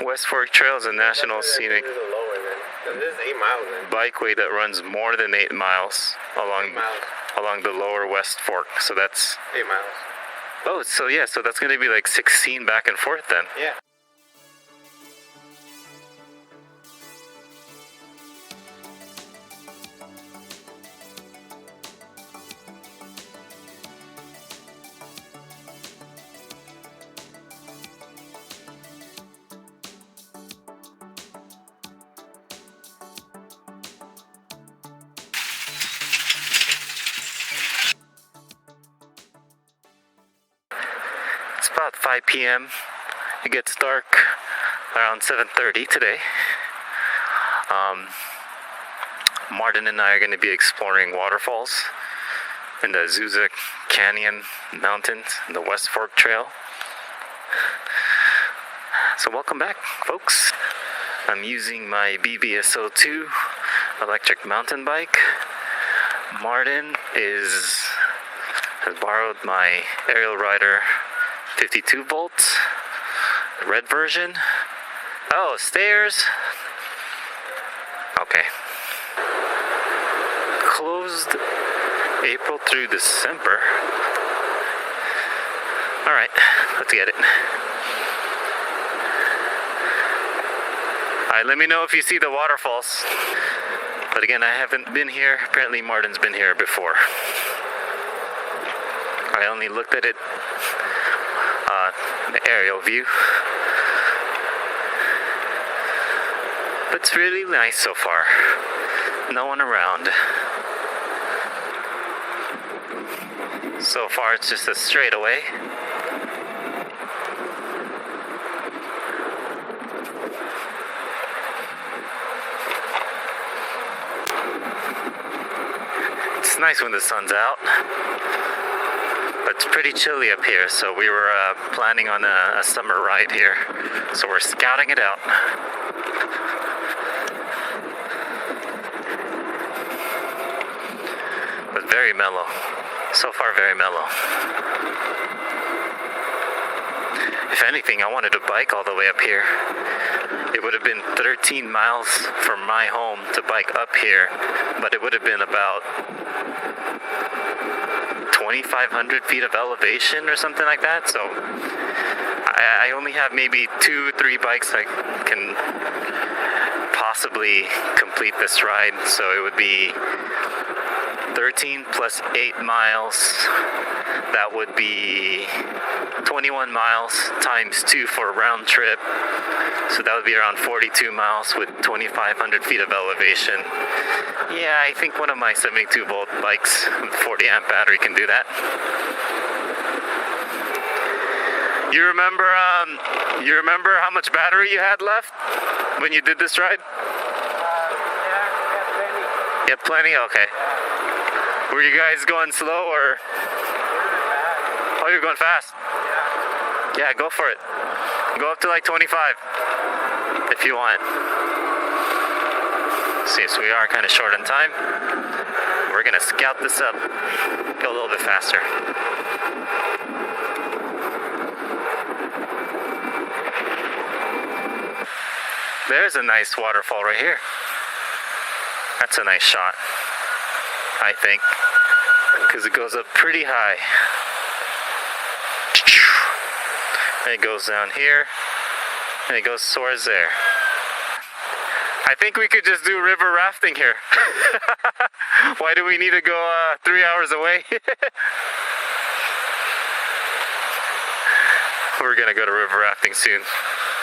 West Fork Trail is a national scenic This is 8 miles then. bikeway that runs more than 8 miles along the lower West Fork. So that's 8 miles. oh, so yeah, so that's gonna be like 16 back and forth then. Yeah. It's about 5 p.m. It gets dark around 7:30 today. Martin and I are going to be exploring waterfalls in the Azusa Canyon Mountains, the West Fork Trail. So welcome back, folks. I'm using my BBS02 electric mountain bike. Martin has borrowed my Ariel rider 52 volts, the red version. Oh, stairs. Okay. Closed April through December. Alright, let's get it. Alright, let me know if you see the waterfalls. But again, I haven't been here. Apparently Martin's been here before. I only looked at it, the aerial view. But it's really nice so far. No one around. So far it's just a straightaway. It's nice when the sun's out. But it's pretty chilly up here, so we were planning on a summer ride here. So we're scouting it out. But very mellow. So far, very mellow. If anything, I wanted to bike all the way up here. It would have been 13 miles from my home to bike up here, but it would have been about 2,500 feet of elevation or something like that. So I only have maybe 2-3 bikes I can possibly complete this ride. So it would be 13 plus 8 miles. That would be 21 miles times 2 for a round trip. So that would be around 42 miles with 2,500 feet of elevation. Yeah, I think one of my 72 volt bikes with 40 amp battery can do that. You remember how much battery you had left when you did this ride? Yeah, plenty. You had plenty? Okay. Were you guys going slow or? Oh, you're going fast? Yeah, go for it. Go up to like 25 if you want. See, so we are kind of short on time. We're gonna scout this up, go a little bit faster. There's a nice waterfall right here. That's a nice shot, I think, because it goes up pretty high. And it goes down here, and it goes towards there. I think we could just do river rafting here. Why do we need to go 3 hours away? We're gonna go to river rafting soon.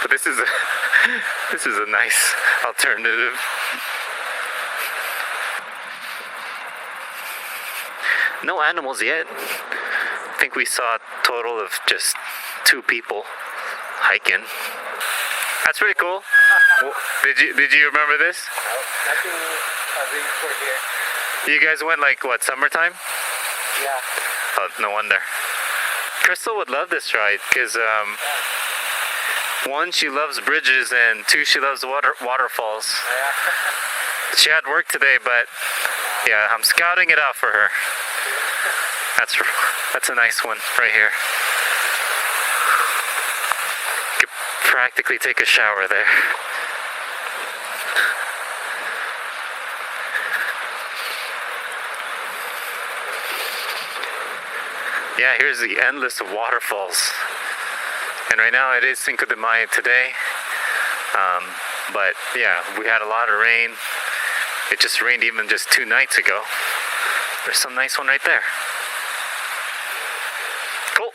But this is a nice alternative. No animals yet. I think we saw a total of just 2 people hiking. That's pretty cool. Did you remember this? No, nothing really for here. You guys went like what, summertime? Yeah. Oh, no wonder. Crystal would love this ride because 1, she loves bridges, and 2, she loves waterfalls. Yeah. She had work today, but yeah, I'm scouting it out for her. That's a nice one right here. Could practically take a shower there. Yeah, here's the endless of waterfalls. And right now it is Cinco de Mayo today. But yeah, we had a lot of rain. It just rained even just 2 nights ago. There's some nice one right there. Cool.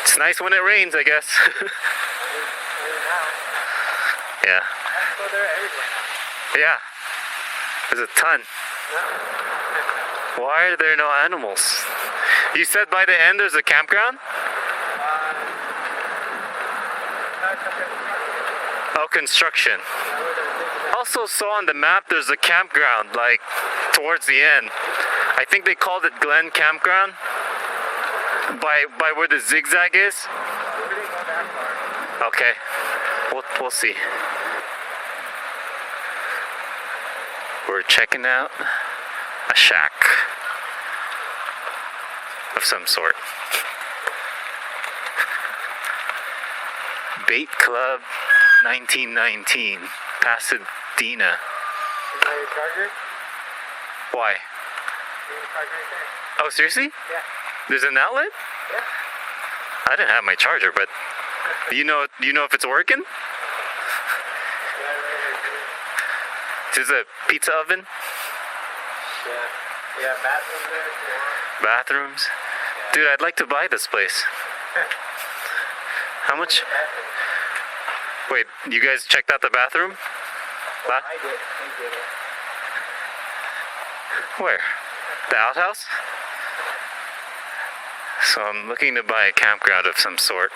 It's nice when it rains, I guess. Yeah. Yeah. There's a ton. Why are there no animals? You said by the end there's a campground? Oh, construction. Also saw on the map there's a campground, like, towards the end. I think they called it Glen Campground. By where the zigzag is? Okay. We'll see. We're checking out a shack of some sort. Bait Club 1919, Pasadena. Is that your charger? Why? Your charger right there. Oh, seriously? Yeah. There's an outlet? Yeah. I didn't have my charger, but you know if it's working? Is it a pizza oven? Yeah. Yeah, bathrooms there if you want. Bathrooms? Yeah. Dude, I'd like to buy this place. How much? Wait, you guys checked out the bathroom? Well, I did. it. Where? The outhouse? So I'm looking to buy a campground of some sort.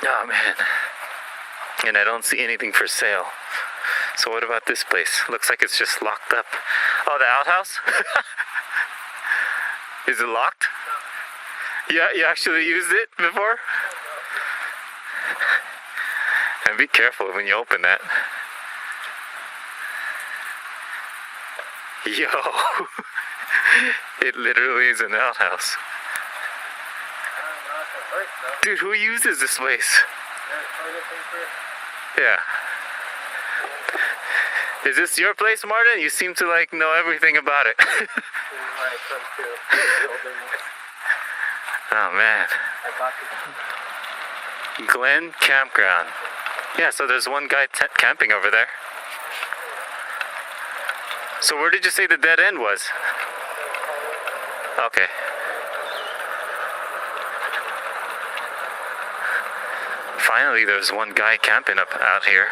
Oh man. And I don't see anything for sale. So what about this place? Looks like it's just locked up. Oh, the outhouse? Is it locked? Yeah, you actually used it before? And be careful when you open that. Yo, it literally is an outhouse. Dude, who uses this place? Yeah. Is this your place, Martin? You seem to like know everything about it. Oh man. Glen Campground. Yeah, so there's one guy camping over there. So where did you say the dead end was? Okay. Finally, there's one guy camping up out here.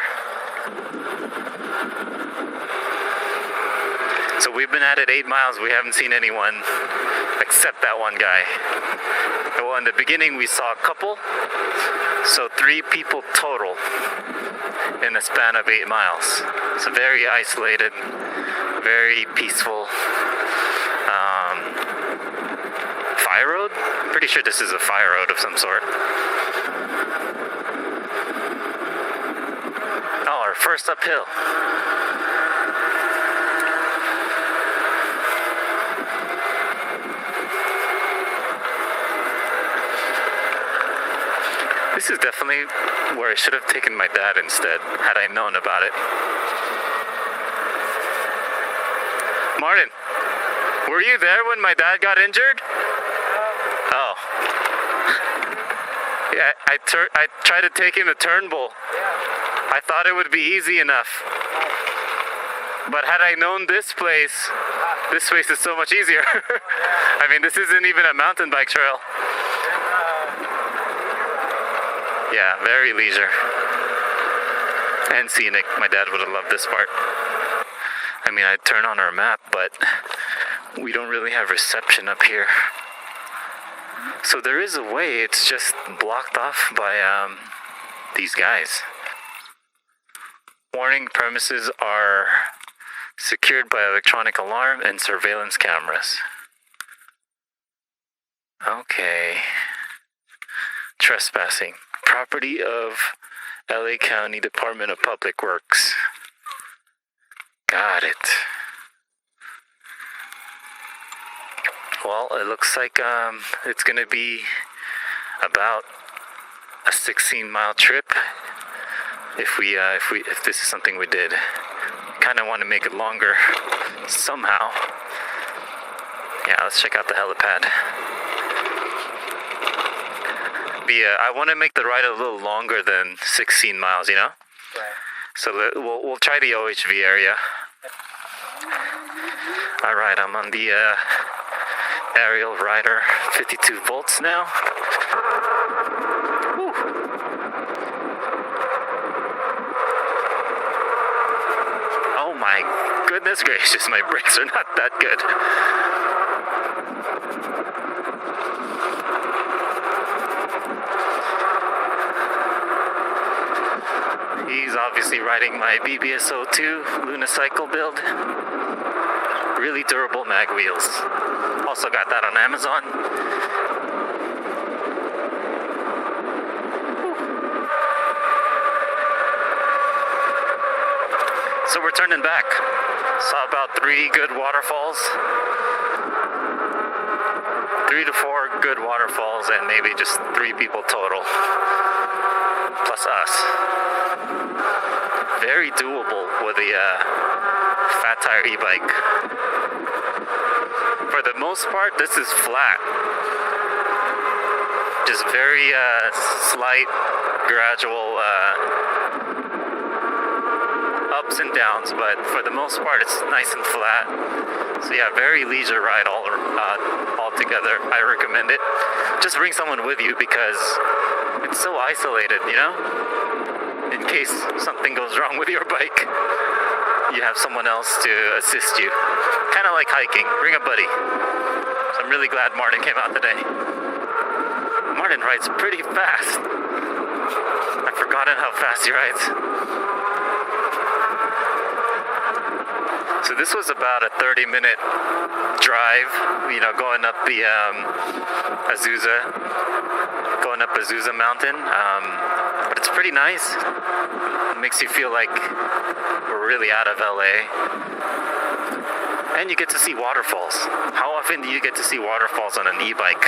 So we've been at it 8 miles. We haven't seen anyone except that one guy. Well, in the beginning, we saw a couple. So 3 people total in a span of 8 miles. It's very isolated, very peaceful. Fire road? Pretty sure this is a fire road of some sort. Oh, our first uphill. This is definitely where I should have taken my dad instead, had I known about it. Martin, were you there when my dad got injured? Oh. Yeah, I tried to take him to Turnbull. I thought it would be easy enough. But had I known this place is so much easier. I mean, this isn't even a mountain bike trail. Yeah, very leisure. And scenic. My dad would have loved this part. I mean, I'd turn on our map, but we don't really have reception up here. So there is a way, it's just blocked off by these guys. Warning, premises are secured by electronic alarm and surveillance cameras. Okay. Trespassing. Property of LA County Department of Public Works. Got it. Well, it looks like it's gonna be about a 16-mile trip. If this is something we did, kind of want to make it longer somehow. Yeah, let's check out the helipad. I want to make the ride a little longer than 16 miles, you know? Right. So we'll try the OHV area. All right, I'm on the Ariel rider, 52 volts now. Woo. Oh my goodness gracious, my brakes are not that good. He's obviously riding my BBS02 unicycle build. Really durable mag wheels. Also got that on Amazon. So we're turning back. Saw about 3 good waterfalls. 3 to 4 good waterfalls and maybe just 3 people total. Plus us. Very doable with the fat tire e-bike. For the most part, this is flat. Just very slight, gradual ups and downs, but for the most part, it's nice and flat. So yeah, very leisure ride all together. I recommend it. Just bring someone with you because it's so isolated, you know? In case something goes wrong with your bike, you have someone else to assist you. Kind of like hiking. Bring a buddy. So I'm really glad Martin came out today. Martin rides pretty fast. I've forgotten how fast he rides. So this was about a 30-minute drive, you know, going up the Azusa Mountain. But it's pretty nice. It makes you feel like we're really out of LA. And you get to see waterfalls. How often do you get to see waterfalls on an e-bike?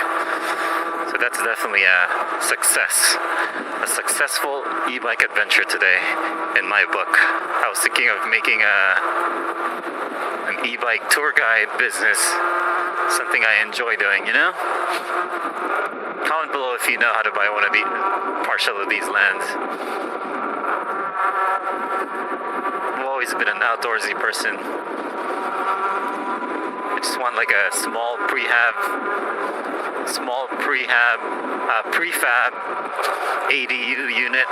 So that's definitely a success. A successful e-bike adventure today in my book. I was thinking of making an e-bike tour guide business. Something I enjoy doing, you know? Comment below if you know how to buy one of the partial of these lands. I've always been an outdoorsy person. I just want like a small prefab ADU unit,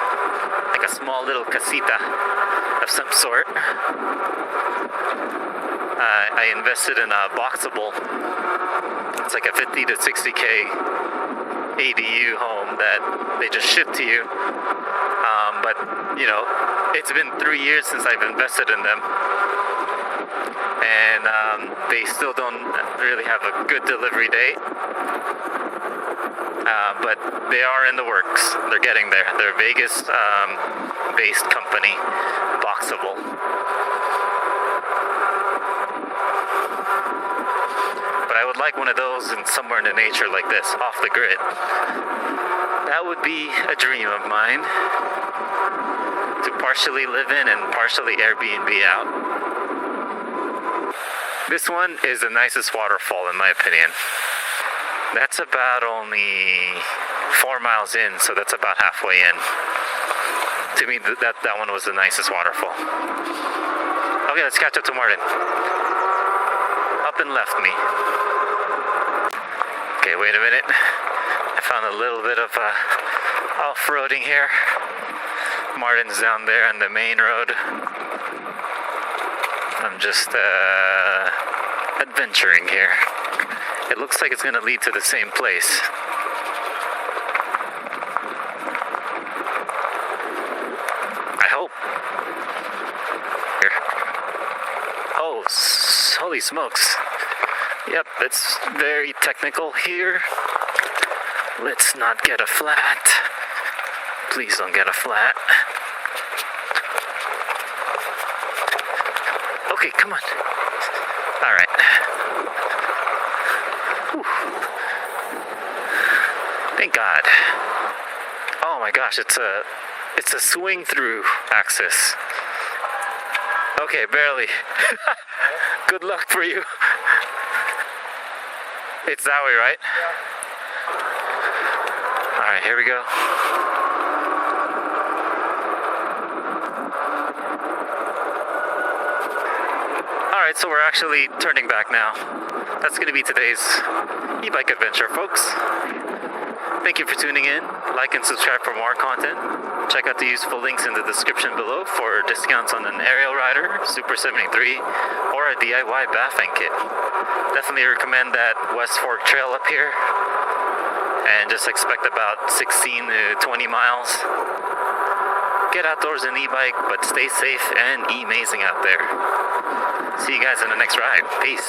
like a small little casita of some sort. I invested in a Boxable. It's like a 50 to 60K ADU home that they just ship to you. But, you know, it's been 3 years since I've invested in them. And they still don't really have a good delivery date. But they are in the works. They're getting there. They're a Vegas-based company, Boxable. But I would like one of those in somewhere in the nature like this, off the grid. That would be a dream of mine, to partially live in and partially Airbnb out. This one is the nicest waterfall in my opinion. That's about only 4 miles in, so that's about halfway in. To me, that one was the nicest waterfall. Okay, let's catch up to Martin. Up and left me. Okay, wait a minute. I found a little bit of off-roading here. Martin's down there on the main road. I'm just adventuring here. It looks like it's going to lead to the same place. I hope. Here. Oh, holy smokes. Yep, it's very technical here. Let's not get a flat. Please don't get a flat. Okay, come on. All right. Whew. God. Oh my gosh, it's a swing through axis. Okay, barely. Good luck for you. It's that way, right? Alright, here we go. Alright, so we're actually turning back now. That's going to be today's e-bike adventure, folks. Thank you for tuning in. Like and subscribe for more content. Check out the useful links in the description below for discounts on an Ariel rider, Super73, or a DIY Bafang kit. Definitely recommend that West Fork trail up here. And just expect about 16 to 20 miles. Get outdoors in e-bike, but stay safe and amazing out there. See you guys in the next ride. Peace.